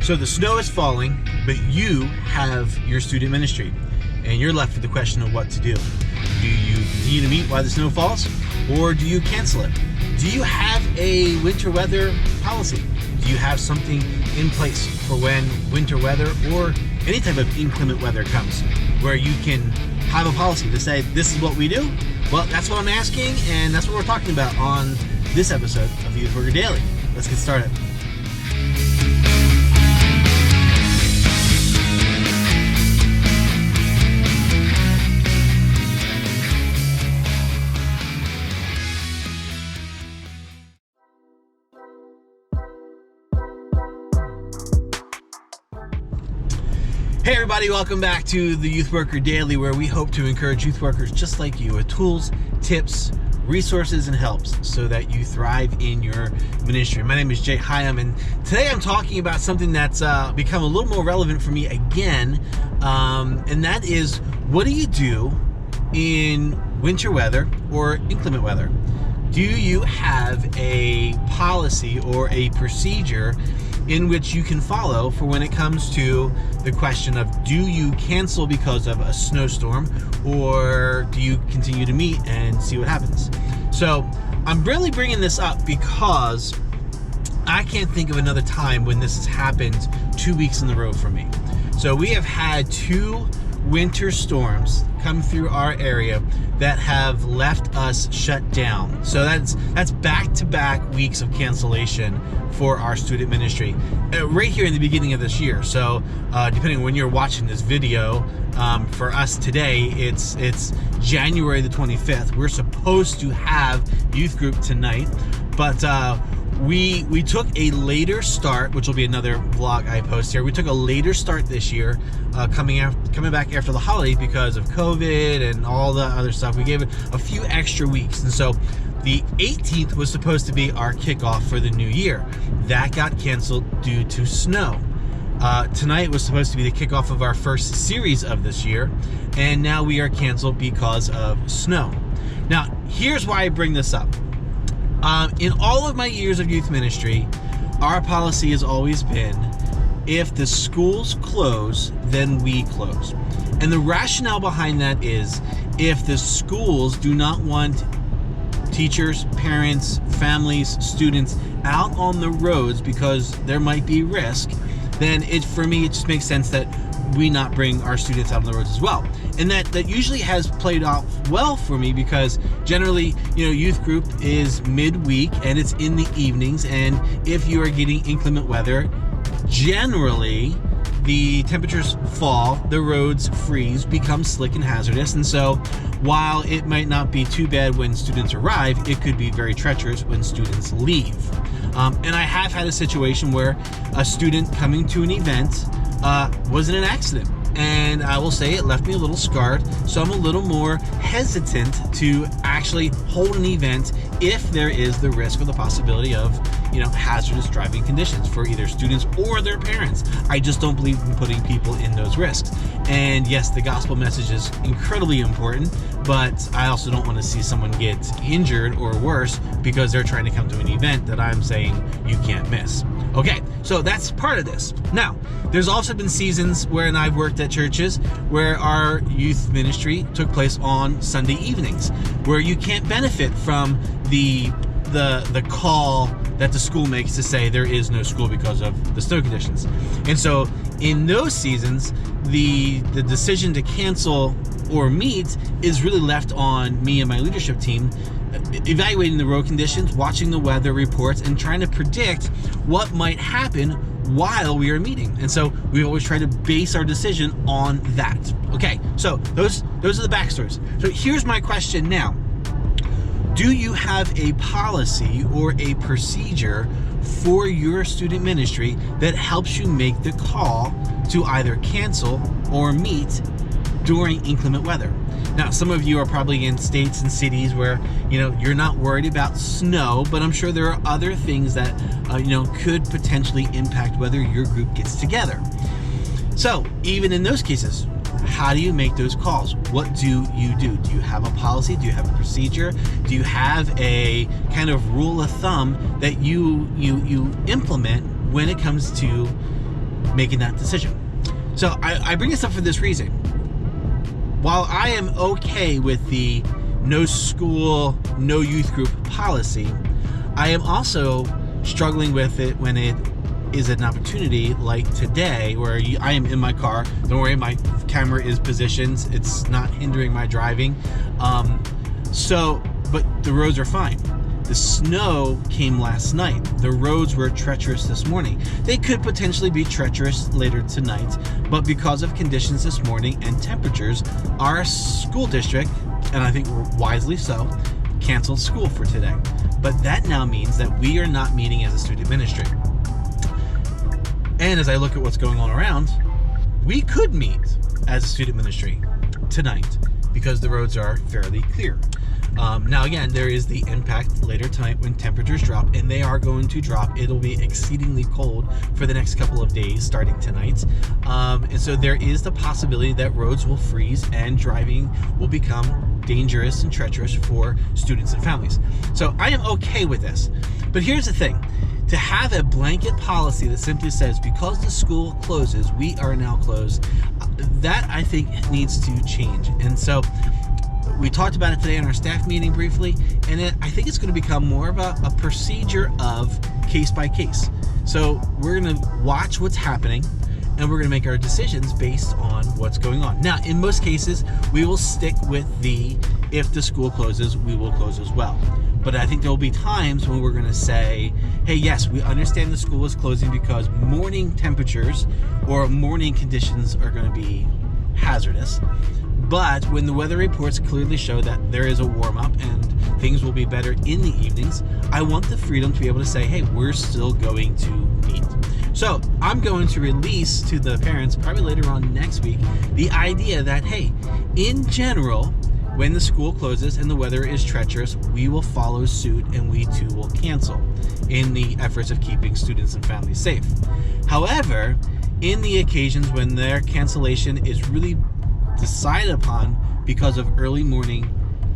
So the snow is falling, but you have your student ministry, and you're left with the question of what to do. Do you continue to meet while the snow falls, or do you cancel it? Do you have a winter weather policy? Do you have something in place for when winter weather or any type of inclement weather comes, where you can have a policy to say, this is what we do? Well, that's what I'm asking, and that's what we're talking about on this episode of the Youth Worker Daily. Let's get started. Hey everybody, welcome back to the Youth Worker Daily, where we hope to encourage youth workers just like you with tools, tips, resources, and helps so that you thrive in your ministry. My name is Jay Hyam, and today I'm talking about something that's become a little more relevant for me again, and that is, what do you do in winter weather or inclement weather? Do you have a policy or a procedure in which you can follow for when it comes to the question of, do you cancel because of a snowstorm, or do you continue to meet and see what happens? So I'm really bringing this up because I can't think of another time when this has happened 2 weeks in a row for me. So we have had 2 winter storms come through our area that have left us shut down. So that's back-to-back weeks of cancellation for our student ministry right here in the beginning of this year. So depending on when you're watching this video, for us today, it's January the 25th. We're supposed to have youth group tonight, but we took a later start, which will be another vlog I post here. We took a later start this year, coming back after the holiday because of COVID and all the other stuff. We gave it a few extra weeks, and so the 18th was supposed to be our kickoff for the new year. That got canceled due to snow. Tonight was supposed to be the kickoff of our first series of this year, and now we are canceled because of snow. Now, here's why I bring this up. In all of my years of youth ministry, our policy has always been, if the schools close, then we close. And the rationale behind that is, if the schools do not want teachers, parents, families, students out on the roads because there might be risk, then for me, it just makes sense that we not bring our students out on the roads as well. And that usually has played out well for me, because generally, youth group is midweek and it's in the evenings, and if you are getting inclement weather, generally the temperatures fall, the roads freeze, become slick and hazardous, and so while it might not be too bad when students arrive, it could be very treacherous when students leave. And I have had a situation where a student coming to an event was in an accident, and I will say it left me a little scarred, so I'm a little more hesitant to actually hold an event if there is the risk or the possibility of hazardous driving conditions for either students or their parents. I just don't believe in putting people in those risks. And yes, the gospel message is incredibly important, but I also don't want to see someone get injured or worse because they're trying to come to an event that I'm saying you can't miss. Okay, so that's part of this. Now, there's also been seasons where, and I've worked at churches where our youth ministry took place on Sunday evenings, where you can't benefit from the call that the school makes to say there is no school because of the snow conditions. And so in those seasons, the decision to cancel or meet is really left on me and my leadership team, evaluating the road conditions, watching the weather reports, and trying to predict what might happen while we are meeting. And so we always try to base our decision on that. Okay, so those are the backstories. So here's my question now. Do you have a policy or a procedure for your student ministry that helps you make the call to either cancel or meet during inclement weather? Now, some of you are probably in states and cities where, you're not worried about snow, but I'm sure there are other things that, could potentially impact whether your group gets together. So even in those cases, how do you make those calls? What do you do? Do you have a policy? Do you have a procedure? Do you have a kind of rule of thumb that you implement when it comes to making that decision. So I bring this up for this reason. While I am okay with the no school, no youth group policy, I am also struggling with it when it is an opportunity like today where I am in my car. Don't worry, my camera is positioned. It's not hindering my driving. But the roads are fine. The snow came last night. The roads were treacherous this morning. They could potentially be treacherous later tonight, but because of conditions this morning and temperatures, our school district, and I think wisely so, canceled school for today. But that now means that we are not meeting as a student ministry. And as I look at what's going on around, we could meet as a student ministry tonight because the roads are fairly clear. Now again, there is the impact later tonight when temperatures drop, and they are going to drop. It'll be exceedingly cold for the next couple of days starting tonight. And so there is the possibility that roads will freeze and driving will become dangerous and treacherous for students and families. So I am okay with this. But here's the thing. To have a blanket policy that simply says because the school closes, we are now closed, that I think needs to change. And so we talked about it today in our staff meeting briefly, and I think it's going to become more of a procedure of case by case. So we're going to watch what's happening, and we're going to make our decisions based on what's going on. Now, in most cases, we will stick with if the school closes, we will close as well. But I think there will be times when we're going to say, hey, yes, we understand the school is closing because morning temperatures or morning conditions are going to be hazardous. But when the weather reports clearly show that there is a warm up and things will be better in the evenings, I want the freedom to be able to say, hey, we're still going to meet. So I'm going to release to the parents probably later on next week the idea that, hey, in general, when the school closes and the weather is treacherous, we will follow suit and we too will cancel in the efforts of keeping students and families safe. However, in the occasions when their cancellation is really decided upon because of early morning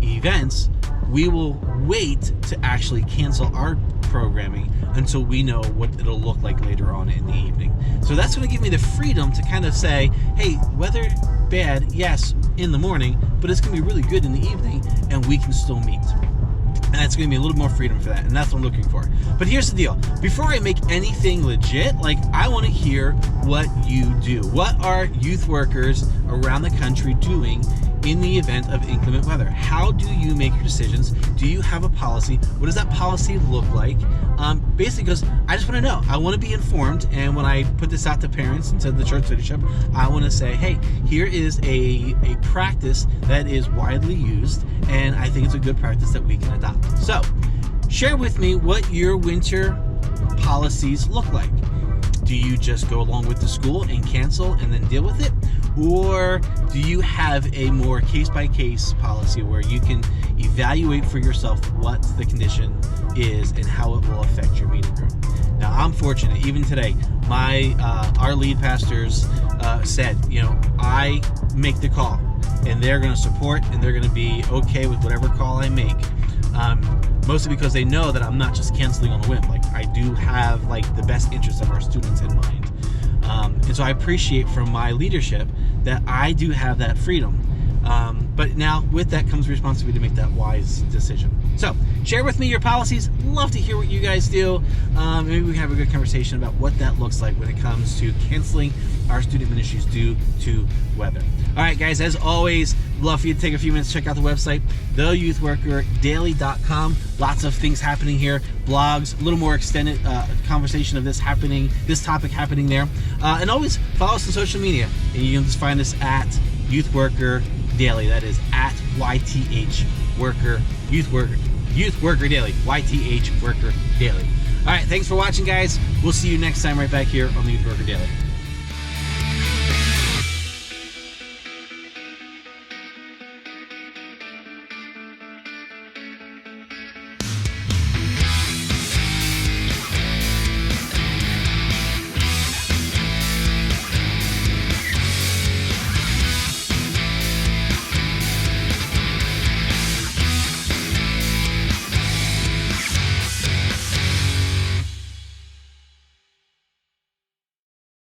events, we will wait to actually cancel our programming until we know what it'll look like later on in the evening. So that's going to give me the freedom to kind of say, hey, weather bad, yes, in the morning, but it's going to be really good in the evening and we can still meet. And it's going to be a little more freedom for that, and that's what I'm looking for. But here's the deal. Before I make anything legit, I want to hear what you do. What are youth workers around the country doing in the event of inclement weather? How do you make your decisions? Do you have a policy? What does that policy look like? Basically, because I just want to know. I want to be informed, and when I put this out to parents and to the church leadership, I want to say, hey, here is a practice that is widely used, and I think it's a good practice that we can adopt. So, share with me what your winter policies look like. Do you just go along with the school and cancel and then deal with it? Or do you have a more case-by-case policy where you can evaluate for yourself what the condition is and how it will affect your meeting room? Now, I'm fortunate. Even today, our lead pastors said, I make the call, and they're going to support, and they're going to be okay with whatever call I make. Mostly because they know that I'm not just canceling on a whim. I do have the best interests of our students in mind. And so I appreciate from my leadership that I do have that freedom. But now with that comes responsibility to make that wise decision. So share with me your policies. Love to hear what you guys do. Maybe we can have a good conversation about what that looks like when it comes to canceling our student ministries due to weather. All right, guys, as always, love for you to take a few minutes to check out the website, theyouthworkerdaily.com. Lots of things happening here, blogs, a little more extended conversation of this topic happening there. And always follow us on social media. And you can just find us at Youth Worker Daily. That is at YTH Worker, Youth Worker Daily, YTH Worker Daily. All right, thanks for watching, guys. We'll see you next time right back here on the Youth Worker Daily.